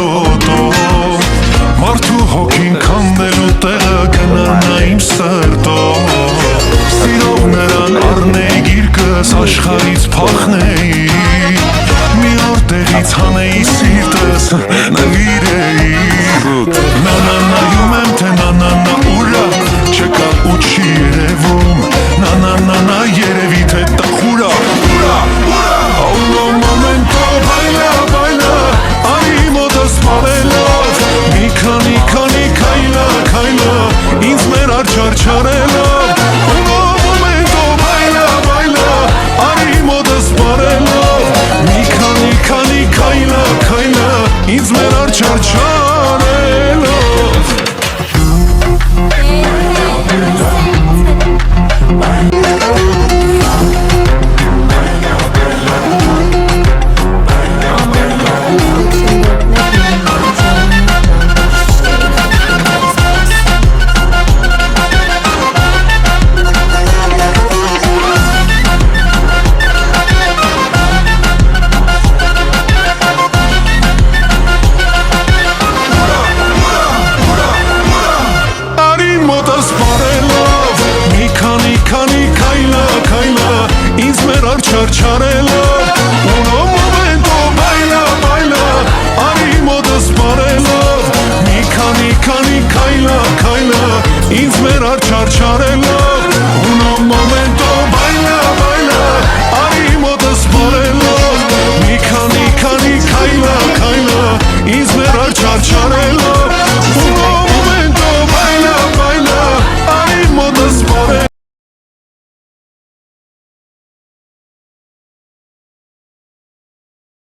լոտո Մարդու հոգին քանդելու տեղը գնանա իմ սրտով Սիրով նրան առնեի գիրկս աշխարից փախնեի Մի օր տեղից հանեի սիրտս նվիրեի Նանանայում եմ թե նանանա ուրա չկա ու չի երևում Նանանանա երևի թե տխուրա Un momento baila, baila Արի մոտս պարելով Մի քանի քայլա, քայլա Ինձ մեր արջարչարելով Un momento baila, baila Արի մոտս պարելով Մի քանի քայլա, քայլա Ինձ մեր արջարչարելով Չարչարելով Un momento baila, baila Արի մոտս պարելով Մի քանի քայլա, քայլա Ինձ մեր արջարչարելով Un momento baila, baila Արի մոտս պարելով Մի քանի քայլա, քայլա Ինձ մեր արջարչարելով Un momento baila, baila Արի մոտս պարելով